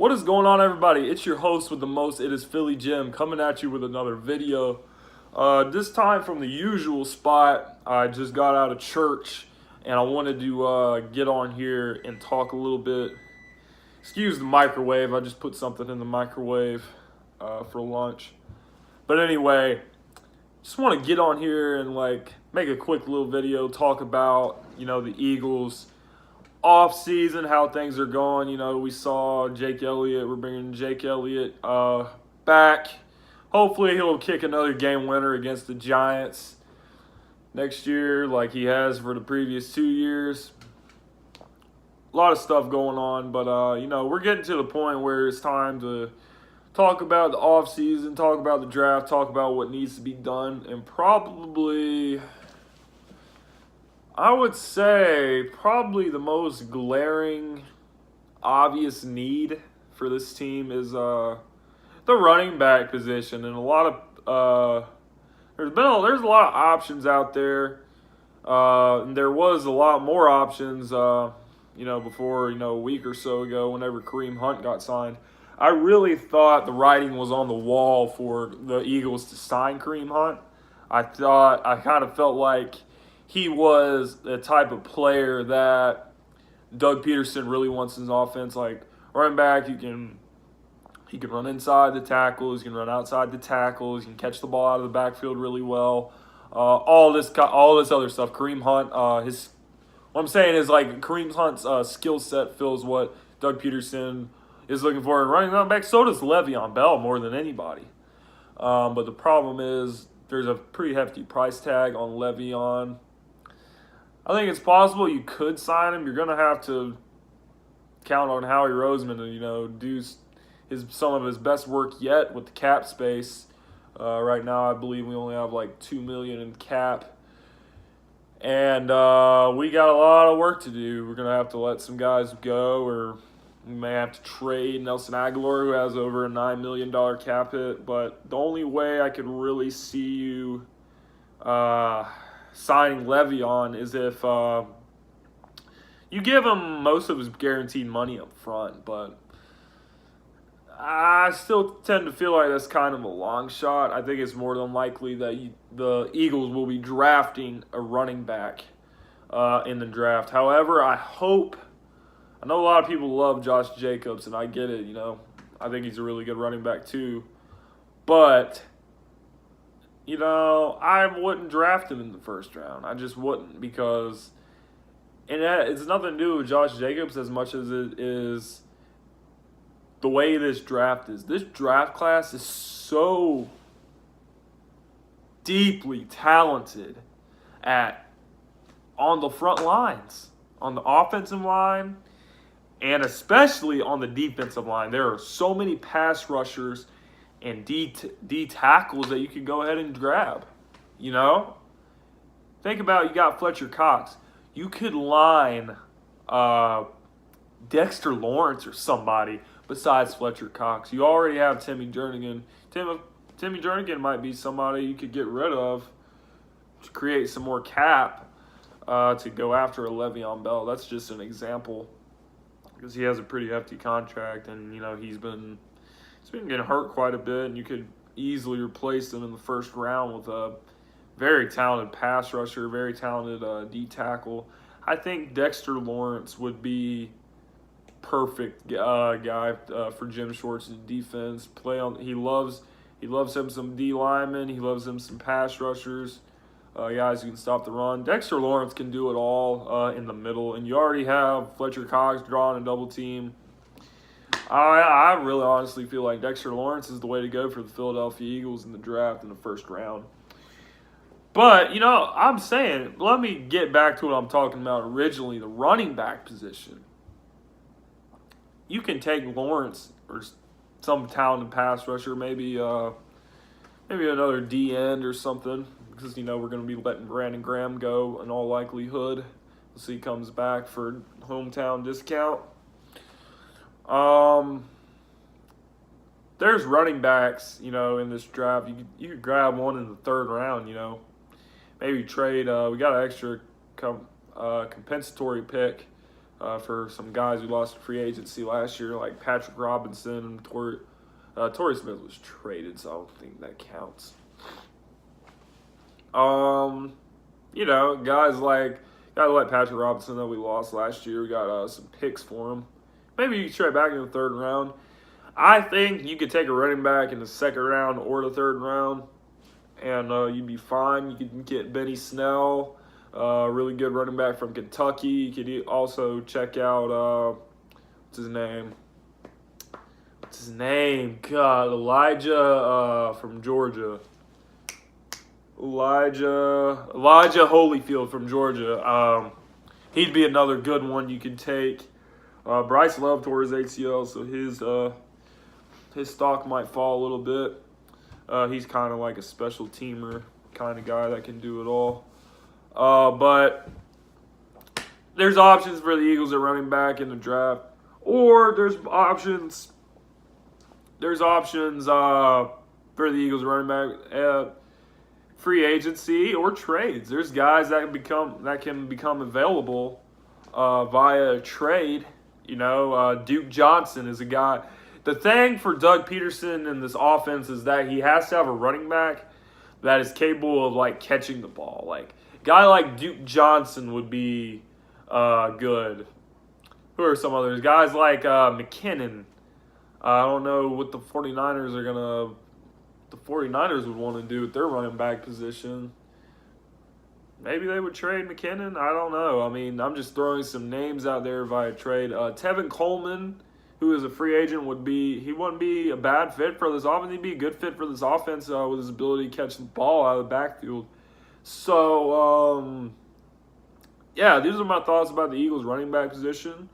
What is going on, everybody? It's your host with the most. It is Philly Jim coming at you with another video. This time from the usual spot. I just got out of church and I wanted to get on here and talk a little bit. Excuse the microwave. I just put something in the microwave for lunch. But anyway, just want to get on here and make a quick little video, talk about the Eagles offseason, how things are going. We saw Jake Elliott. We're bringing Jake Elliott back. Hopefully he'll kick another game winner against the Giants next year like he has for the previous 2 years. A lot of stuff going on, but we're getting to the point where it's time to talk about the offseason, talk about the draft, talk about what needs to be done, and probably, I would say, probably the most glaring, obvious need for this team is the running back position. And a lot of there's a lot of options out there. And there was a lot more options, before a week or so ago, whenever Kareem Hunt got signed. I really thought the writing was on the wall for the Eagles to sign Kareem Hunt. I kind of felt like he was the type of player that Doug Peterson really wants in his offense. Like running back, he can run inside the tackles, he can run outside the tackles, he can catch the ball out of the backfield really well. All this other stuff. Kareem Hunt, what I'm saying is Kareem Hunt's skill set fills what Doug Peterson is looking for in running back. So does Le'Veon Bell more than anybody. But the problem is there's a pretty hefty price tag on Le'Veon. I think it's possible you could sign him. You're going to have to count on Howie Roseman to, do some of his best work yet with the cap space. Right now, I believe we only have $2 million in cap. And we got a lot of work to do. We're going to have to let some guys go, or we may have to trade Nelson Aguilar, who has over a $9 million cap hit. But the only way I could really see you signing Le'Veon is if you give him most of his guaranteed money up front. But I still tend to feel like that's kind of a long shot. I think it's more than likely that the Eagles will be drafting a running back in the draft. However, I know a lot of people love Josh Jacobs, and I get it. I think he's a really good running back too. But I wouldn't draft him in the first round. I just wouldn't, because it's nothing to do with Josh Jacobs as much as it is the way this draft is. This draft class is so deeply talented on the front lines, on the offensive line, and especially on the defensive line. There are so many pass rushers and D tackles that you can go ahead and grab. Think about, you got Fletcher Cox. You could line Dexter Lawrence or somebody besides Fletcher Cox. You already have Timmy Jernigan. Timmy Jernigan might be somebody you could get rid of to create some more cap to go after a Le'Veon Bell. That's just an example, because he has a pretty hefty contract, and he's been getting hurt quite a bit, and you could easily replace him in the first round with a very talented pass rusher, very talented D tackle. I think Dexter Lawrence would be perfect guy for Jim Schwartz's defense. He loves him some D linemen. He loves him some pass rushers, guys who can stop the run. Dexter Lawrence can do it all in the middle, and you already have Fletcher Cox drawing a double team. I really honestly feel like Dexter Lawrence is the way to go for the Philadelphia Eagles in the draft in the first round. But, I'm saying, let me get back to what I'm talking about originally, the running back position. You can take Lawrence or some talented pass rusher, maybe another D end or something, because we're going to be letting Brandon Graham go in all likelihood. We'll see, he comes back for hometown discount. There's running backs, in this draft. You could grab one in the third round, Maybe trade. We got an extra compensatory pick for some guys who lost to free agency last year, like Patrick Robinson. Torrey Smith was traded, so I don't think that counts. Guys like Patrick Robinson that we lost last year. We got some picks for him. Maybe you can trade back in the third round. I think you could take a running back in the second round or the third round, and you'd be fine. You could get Benny Snell, really good running back from Kentucky. You could also check out, what's his name? God, Elijah from Georgia. Elijah Holyfield from Georgia. He'd be another good one you could take. Bryce Love tore his ACL, so his stock might fall a little bit. He's kind of like a special teamer kind of guy that can do it all. But there's options for the Eagles at running back in the draft, or there's options for the Eagles running back at free agency or trades. There's guys that can become available via a trade. Duke Johnson is a guy. The thing for Doug Peterson in this offense is that he has to have a running back that is capable of like catching the ball. Like a guy like Duke Johnson would be good. Who are some others? Guys like McKinnon. I don't know what the 49ers would want to do with their running back position. Maybe they would trade McKinnon. I don't know. I mean, I'm just throwing some names out there via trade. Tevin Coleman, who is a free agent, wouldn't be a bad fit for this offense. He'd be a good fit for this offense with his ability to catch the ball out of the backfield. So, these are my thoughts about the Eagles' running back position.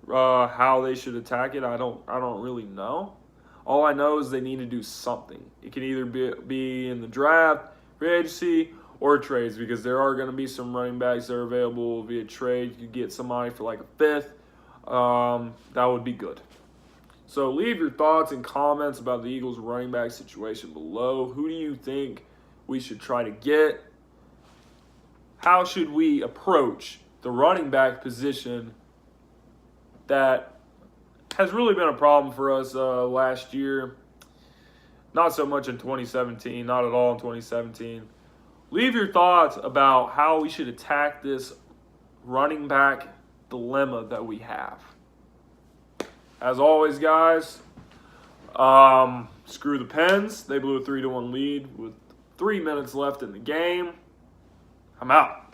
How they should attack it, I don't really know. All I know is they need to do something. It can either be in the draft, free agency, or trades, because there are going to be some running backs that are available via trade. You could get somebody for like a fifth. That would be good. So leave your thoughts and comments about the Eagles running back situation below. Who do you think we should try to get? How should we approach the running back position that has really been a problem for us last year? Not so much in 2017, not at all in 2017. Leave your thoughts about how we should attack this running back dilemma that we have. As always, guys, screw the Pens. They blew a 3-1 lead with 3 minutes left in the game. I'm out.